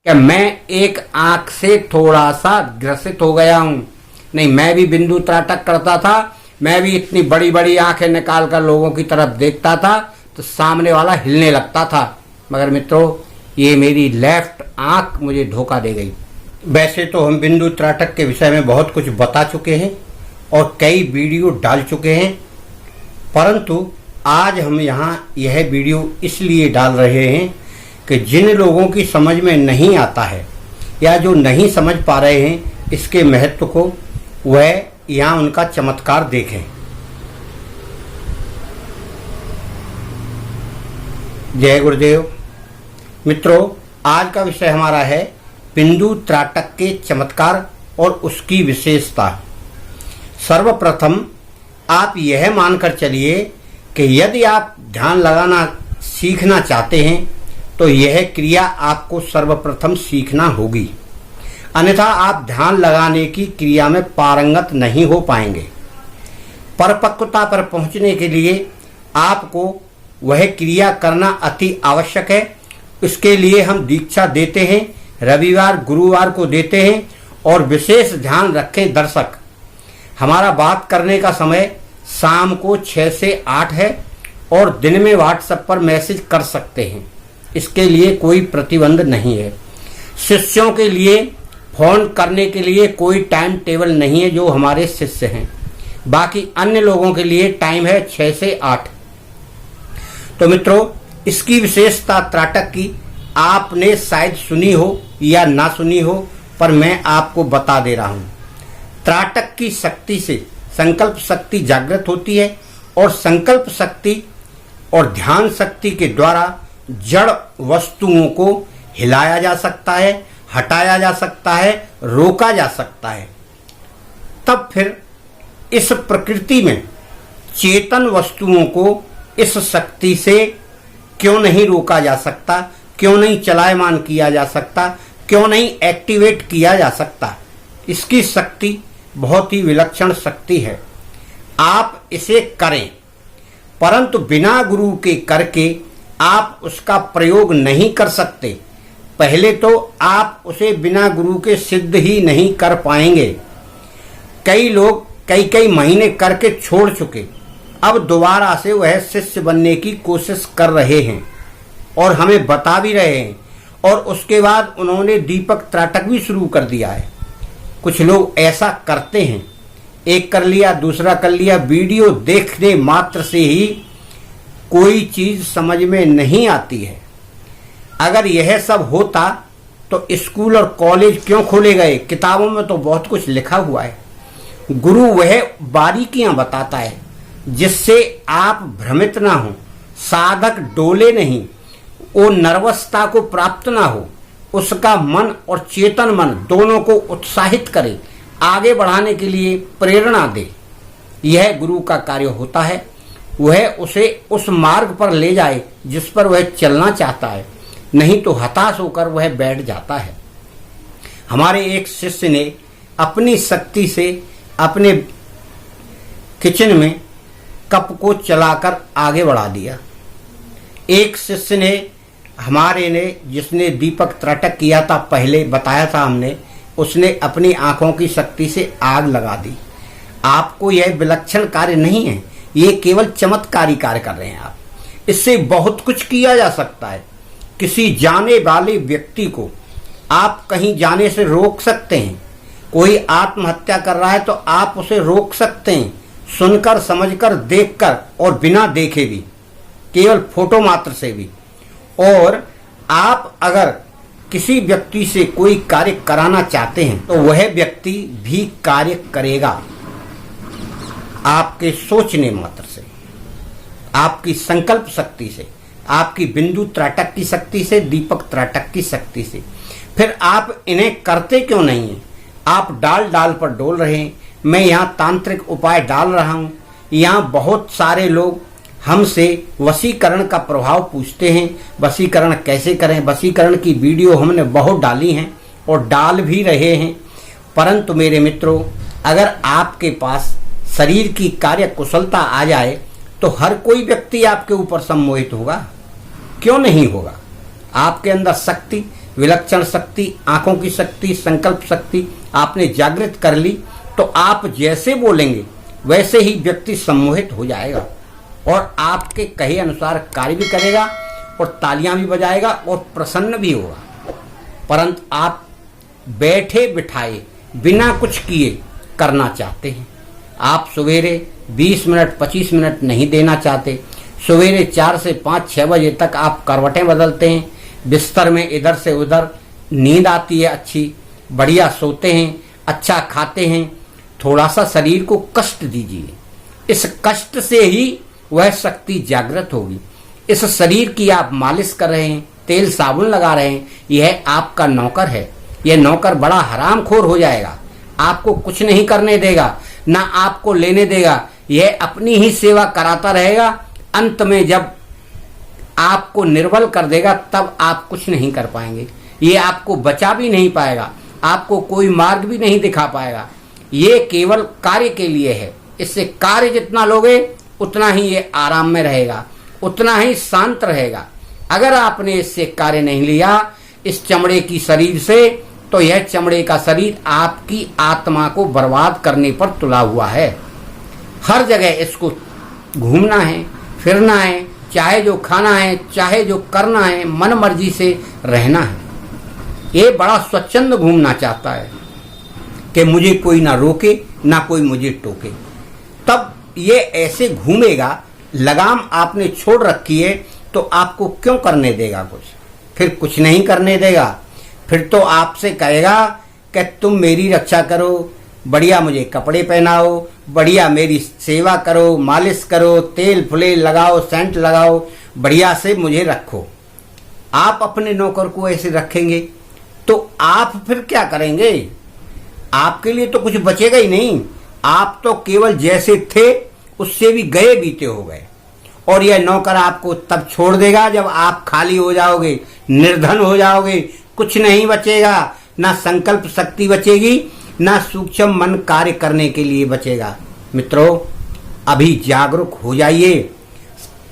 क्या मैं एक आंख से थोड़ा सा ग्रसित हो गया हूं? नहीं, मैं भी बिंदु त्राटक करता था। मैं भी इतनी बड़ी बड़ी आंखें निकाल कर लोगों की तरफ देखता था तो सामने वाला हिलने लगता था। मगर मित्रों, ये मेरी लेफ्ट आंख मुझे धोखा दे गई। वैसे तो हम बिंदु त्राटक के विषय में बहुत कुछ बता चुके हैं और कई वीडियो डाल चुके हैं, परंतु आज हम यहाँ यह वीडियो इसलिए डाल रहे हैं कि जिन लोगों की समझ में नहीं आता है या जो नहीं समझ पा रहे हैं इसके महत्व को, वह यहाँ उनका चमत्कार देखें। जय गुरुदेव। मित्रों, आज का विषय हमारा है बिंदु त्राटक के चमत्कार और उसकी विशेषता। सर्वप्रथम आप यह मानकर चलिए कि यदि आप ध्यान लगाना सीखना चाहते हैं तो यह क्रिया आपको सर्वप्रथम सीखना होगी, अन्यथा आप ध्यान लगाने की क्रिया में पारंगत नहीं हो पाएंगे। परिपक्वता पर पहुंचने के लिए आपको वह क्रिया करना अति आवश्यक है। इसके लिए हम दीक्षा देते हैं, रविवार गुरुवार को देते हैं। और विशेष ध्यान रखें दर्शक, हमारा बात करने का समय शाम को 6 से 8 है और दिन में व्हाट्सएप पर मैसेज कर सकते हैं, इसके लिए कोई प्रतिबंध नहीं है। शिष्यों के लिए फोन करने के लिए कोई टाइम टेबल नहीं है जो हमारे शिष्य हैं। बाकी अन्य लोगों के लिए टाइम है 6 से 8। तो मित्रों, इसकी विशेषता त्राटक की आपने शायद सुनी हो या ना सुनी हो, पर मैं आपको बता दे रहा हूं। त्राटक की शक्ति से संकल्प शक्ति जागृत होती है और संकल्प शक्ति और ध्यान शक्ति के द्वारा जड़ वस्तुओं को हिलाया जा सकता है, हटाया जा सकता है, रोका जा सकता है। तब फिर इस प्रकृति में चेतन वस्तुओं को इस शक्ति से क्यों नहीं रोका जा सकता, क्यों नहीं चलायमान किया जा सकता, क्यों नहीं एक्टिवेट किया जा सकता? इसकी शक्ति बहुत ही विलक्षण शक्ति है। आप इसे करें, परंतु बिना गुरु के करके आप उसका प्रयोग नहीं कर सकते। पहले तो आप उसे बिना गुरु के सिद्ध ही नहीं कर पाएंगे। कई लोग कई महीने करके छोड़ चुके, अब दोबारा से वह शिष्य बनने की कोशिश कर रहे हैं और हमें बता भी रहे हैं। और उसके बाद उन्होंने दीपक त्राटक भी शुरू कर दिया है। कुछ लोग ऐसा करते हैं, एक कर लिया, दूसरा कर लिया, वीडियो देखने मात्र से ही कोई चीज समझ में नहीं आती है। अगर यह सब होता तो स्कूल और कॉलेज क्यों खोले गए? किताबों में तो बहुत कुछ लिखा हुआ है। गुरु वह बारीकियां बताता है जिससे आप भ्रमित ना हो, साधक डोले नहीं, वो नर्वसता को प्राप्त ना हो, उसका मन और चेतन मन दोनों को उत्साहित करे, आगे बढ़ाने के लिए प्रेरणा दे। यह गुरु का कार्य होता है। वह उसे उस मार्ग पर ले जाए जिस पर वह चलना चाहता है, नहीं तो हताश होकर वह बैठ जाता है। हमारे एक शिष्य ने अपनी शक्ति से अपने किचन में कप को चलाकर आगे बढ़ा दिया। एक शिष्य ने हमारे ने जिसने दीपक त्राटक किया था, पहले बताया था हमने, उसने अपनी आंखों की शक्ति से आग लगा दी। आपको यह विलक्षण कार्य नहीं है, ये केवल चमत्कारी कार्य कर रहे हैं आप। इससे बहुत कुछ किया जा सकता है। किसी जाने वाले व्यक्ति को आप कहीं जाने से रोक सकते हैं। कोई आत्महत्या कर रहा है तो आप उसे रोक सकते हैं, सुनकर, समझकर, देखकर और बिना देखे भी, केवल फोटो मात्र से भी। और आप अगर किसी व्यक्ति से कोई कार्य कराना चाहते हैं तो वह व्यक्ति भी कार्य करेगा आपके सोचने मात्र से, आपकी संकल्प शक्ति से, आपकी बिंदु त्राटक की शक्ति से, दीपक त्राटक की शक्ति से। फिर आप इन्हें करते क्यों नहीं हैं? आप डाल डाल पर डोल रहे हैं। मैं यहाँ तांत्रिक उपाय डाल रहा हूँ। यहाँ बहुत सारे लोग हमसे वशीकरण का प्रभाव पूछते हैं, वशीकरण कैसे करें। वशीकरण की वीडियो हमने बहुत डाली हैं और डाल भी रहे हैं, परंतु मेरे मित्रों, अगर आपके पास शरीर की कार्य कुशलता आ जाए तो हर कोई व्यक्ति आपके ऊपर सम्मोहित होगा, क्यों नहीं होगा? आपके अंदर शक्ति विलक्षण शक्ति, आंखों की शक्ति, संकल्प शक्ति आपने जागृत कर ली तो आप जैसे बोलेंगे वैसे ही व्यक्ति सम्मोहित हो जाएगा और आपके कहे अनुसार कार्य भी करेगा और तालियां भी बजाएगा और प्रसन्न भी होगा। परंतु आप बैठे बिठाए बिना कुछ किए करना चाहते हैं। आप सवेरे 20 मिनट 25 मिनट नहीं देना चाहते। सवेरे 4 से 5-6 बजे तक आप करवटें बदलते हैं, बिस्तर में इधर से उधर, नींद आती है अच्छी, बढ़िया सोते हैं, अच्छा खाते हैं। थोड़ा सा शरीर को कष्ट दीजिए, इस कष्ट से ही वह शक्ति जागृत होगी। इस शरीर की आप मालिश कर रहे हैं, तेल साबुन लगा रहे हैं, यह आपका नौकर है। यह नौकर बड़ा हरामखोर हो जाएगा, आपको कुछ नहीं करने देगा, ना आपको लेने देगा। यह अपनी ही सेवा कराता रहेगा। अंत में जब आपको निर्बल कर देगा तब आप कुछ नहीं कर पाएंगे। ये आपको बचा भी नहीं पाएगा, आपको कोई मार्ग भी नहीं दिखा पाएगा। ये केवल कार्य के लिए है। इससे कार्य जितना लोगे उतना ही ये आराम में रहेगा, उतना ही शांत रहेगा। अगर आपने इससे कार्य नहीं लिया इस चमड़े की शरीर से, तो यह चमड़े का शरीर आपकी आत्मा को बर्बाद करने पर तुला हुआ है। हर जगह इसको घूमना है, फिरना है, चाहे जो खाना है, चाहे जो करना है, मन मर्जी से रहना है। ये बड़ा स्वच्छंद घूमना चाहता है कि मुझे कोई ना रोके, ना कोई मुझे टोके। तब ये ऐसे घूमेगा। लगाम आपने छोड़ रखी है तो आपको क्यों करने देगा कुछ? फिर कुछ नहीं करने देगा। फिर तो आपसे कहेगा कि तुम मेरी रक्षा करो, बढ़िया मुझे कपड़े पहनाओ, बढ़िया मेरी सेवा करो, मालिश करो, तेल फुले लगाओ, सेंट लगाओ, बढ़िया से मुझे रखो। आप अपने नौकर को ऐसे रखेंगे तो आप फिर क्या करेंगे? आपके लिए तो कुछ बचेगा ही नहीं। आप तो केवल जैसे थे उससे भी गए बीते हो गए। और यह नौकर आपको तब छोड़ देगा जब आप खाली हो जाओगे, निर्धन हो जाओगे, कुछ नहीं बचेगा, ना संकल्प शक्ति बचेगी, ना सूक्ष्म मन कार्य करने के लिए बचेगा। मित्रों, अभी जागरूक हो जाइए।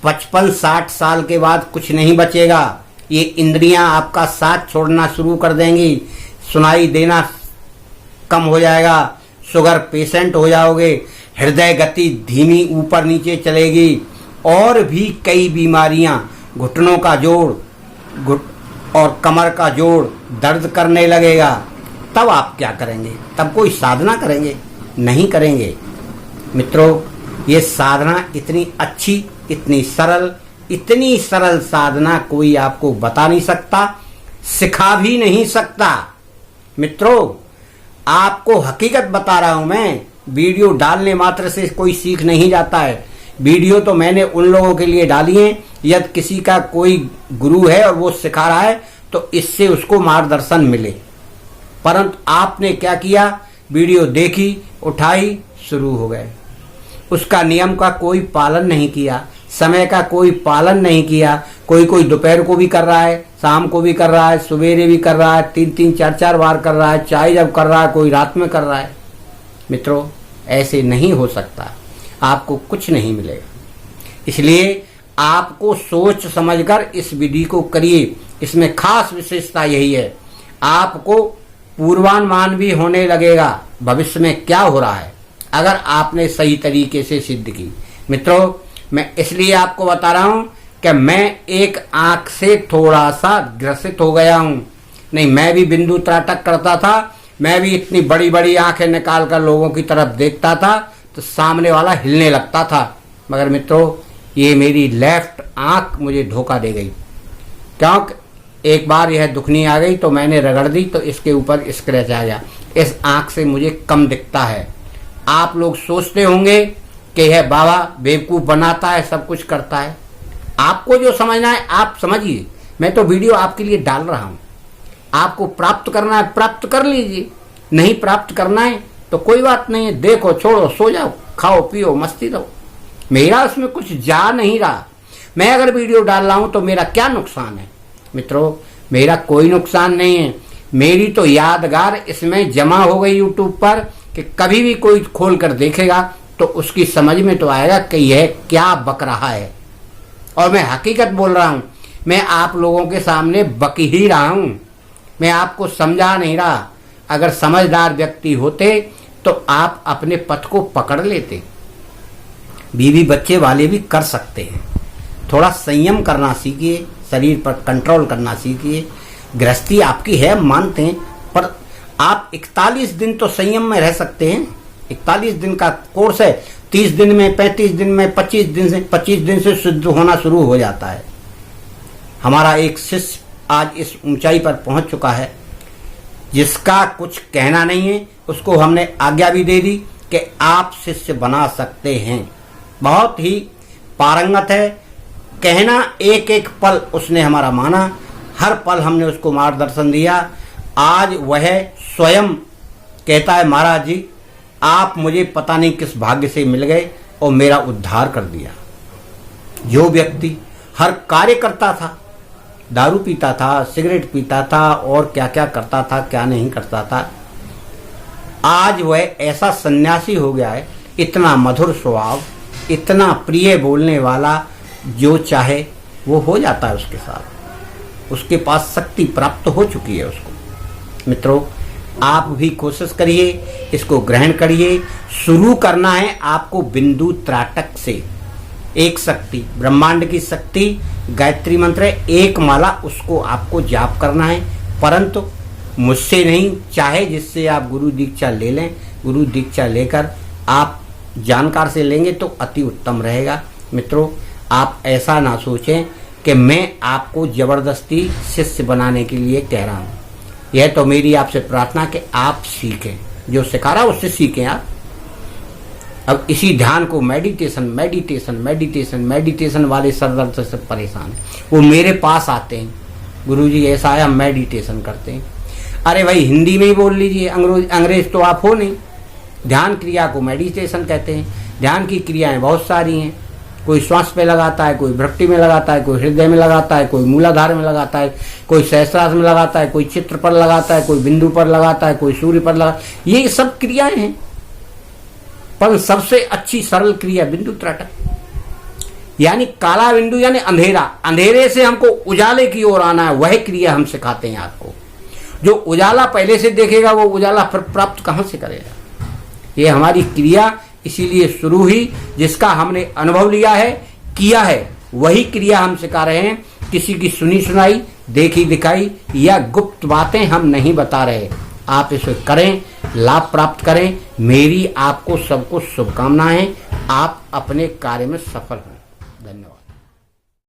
55-60 साल के बाद कुछ नहीं बचेगा। ये इंद्रियां आपका साथ छोड़ना शुरू कर देंगी, सुनाई देना कम हो जाएगा, शुगर पेशेंट हो जाओगे, हृदय गति धीमी ऊपर नीचे चलेगी, और भी कई बीमारियां, घुटनों का जोड़ और कमर का जोड़ दर्द करने लगेगा। तब आप क्या करेंगे? तब कोई साधना करेंगे? नहीं करेंगे। मित्रों, ये साधना इतनी अच्छी, इतनी सरल साधना कोई आपको बता नहीं सकता, सिखा भी नहीं सकता। मित्रों, आपको हकीकत बता रहा हूं मैं। वीडियो डालने मात्र से कोई सीख नहीं जाता है। वीडियो तो मैंने उन लोगों के लिए डाली है यदि किसी का कोई गुरु है और वो सिखा रहा है तो इससे उसको मार्गदर्शन मिले। परंतु आपने क्या किया? वीडियो देखी, उठाई, शुरू हो गए। उसका नियम का कोई पालन नहीं किया, समय का कोई पालन नहीं किया। कोई दोपहर को भी कर रहा है, शाम को भी कर रहा है, सवेरे भी कर रहा है, 3-3 4-4 बार कर रहा है, चाय जब कर रहा है, कोई रात में कर रहा है। मित्रों, ऐसे नहीं हो सकता, आपको कुछ नहीं मिलेगा। इसलिए आपको सोच समझकर इस विधि को करिए। इसमें खास विशेषता यही है, आपको पूर्वानुमान भी होने लगेगा भविष्य में क्या हो रहा है, अगर आपने सही तरीके से सिद्ध की। मित्रों, मैं इसलिए आपको बता रहा हूं कि मैं एक आंख से थोड़ा सा ग्रसित हो गया हूं। नहीं, मैं भी बिंदु त्राटक करता था, मैं भी इतनी बड़ी बड़ी आंखें निकाल कर लोगों की तरफ देखता था तो सामने वाला हिलने लगता था। मगर मित्रों, ये मेरी लेफ्ट आंख मुझे धोखा दे गई। क्योंकि एक बार यह दुखनी आ गई तो मैंने रगड़ दी तो इसके ऊपर स्क्रैच आ गया। इस आंख से मुझे कम दिखता है। आप लोग सोचते होंगे कि यह बाबा बेवकूफ बनाता है, सब कुछ करता है। आपको जो समझना है आप समझिए। मैं तो वीडियो आपके लिए डाल रहा हूं। आपको प्राप्त करना है प्राप्त कर लीजिए, नहीं प्राप्त करना है तो कोई बात नहीं है, देखो, छोड़ो, सो जाओ, खाओ पियो, मस्ती रहो। मेरा उसमें कुछ जा नहीं रहा। मैं अगर वीडियो डाल रहा हूं तो मेरा क्या नुकसान है? मित्रों, मेरा कोई नुकसान नहीं है। मेरी तो यादगार इसमें जमा हो गई यूट्यूब पर कि कभी भी कोई खोल कर देखेगा तो उसकी समझ में तो आएगा कि यह क्या बक रहा है। और मैं हकीकत बोल रहा हूं, मैं आप लोगों के सामने बक ही रहा हूं। मैं आपको समझा नहीं रहा। अगर समझदार व्यक्ति होते तो आप अपने पथ को पकड़ लेते। बीवी बच्चे वाले भी कर सकते हैं। थोड़ा संयम करना सीखिए, शरीर पर कंट्रोल करना सीखिए। गृहस्थी आपकी है, मानते हैं, पर आप 41 दिन तो संयम में रह सकते हैं। 41 दिन का कोर्स है। 30 दिन में, 35 दिन में, 25 दिन से शुद्ध होना शुरू हो जाता है। हमारा एक शिष्य आज इस ऊंचाई पर पहुंच चुका है जिसका कुछ कहना नहीं है। उसको हमने आज्ञा भी दे दी कि आप शिष्य बना सकते हैं। बहुत ही पारंगत है। कहना एक एक पल उसने हमारा माना। हर पल हमने उसको मार्गदर्शन दिया। आज वह स्वयं कहता है, महाराज जी आप मुझे पता नहीं किस भाग्य से मिल गए और मेरा उद्धार कर दिया। जो व्यक्ति हर कार्य करता था, दारू पीता था, सिगरेट पीता था और क्या क्या करता था, क्या नहीं करता था, आज वह ऐसा सन्यासी हो गया है। इतना मधुर स्वभाव, इतना प्रिय बोलने वाला, जो चाहे वो हो जाता है उसके साथ। उसके पास शक्ति प्राप्त हो चुकी है उसको। मित्रों, आप भी कोशिश करिए, इसको ग्रहण करिए। शुरू करना है आपको बिंदु त्राटक से। एक शक्ति, ब्रह्मांड की शक्ति, गायत्री मंत्र है, एक माला, उसको आपको जाप करना है। परंतु मुझसे नहीं, चाहे जिससे आप गुरु दीक्षा ले लें। गुरु दीक्षा लेकर आप जानकार से लेंगे तो अति उत्तम रहेगा। मित्रों, आप ऐसा ना सोचें कि मैं आपको जबरदस्ती शिष्य बनाने के लिए कह रहा हूँ। यह तो मेरी आपसे प्रार्थना कि आप सीखें, जो सिखा रहा उससे सीखें आप। अब इसी ध्यान को मेडिटेशन वाले सरदर्द से परेशान है, वो मेरे पास आते हैं, गुरुजी ऐसा है, हम मेडिटेशन करते हैं। अरे भाई हिंदी में ही बोल लीजिए, अंग्रेज तो आप हो नहीं। ध्यान क्रिया को मेडिटेशन कहते हैं। ध्यान की क्रियाएं बहुत सारी हैं। कोई श्वास पे लगाता है, कोई भ्रक्ति में लगाता है, कोई हृदय में लगाता है, कोई मूलाधार में लगाता है, कोई सहस्त्रार में लगाता है, कोई चित्र पर लगाता है, कोई बिंदु पर लगाता है, कोई सूर्य पर लगाता है। ये सब क्रियाएं हैं, पर सबसे अच्छी सरल क्रिया बिंदु त्राटक, यानी काला बिंदु यानी अंधेरा। अंधेरे से हमको उजाले की ओर आना है, वह क्रिया हम सिखाते हैं आपको। जो उजाला पहले से देखेगा वो उजाला फिर प्राप्त कहां से करेगा। ये हमारी क्रिया इसीलिए शुरू हुई, जिसका हमने अनुभव लिया है, किया है, वही क्रिया हम सिखा रहे हैं। किसी की सुनी सुनाई, देखी दिखाई या गुप्त बातें हम नहीं बता रहे। आप इसे करें, लाभ प्राप्त करें। मेरी आपको सबको शुभकामनाएं। आप अपने कार्य में सफल हों। धन्यवाद।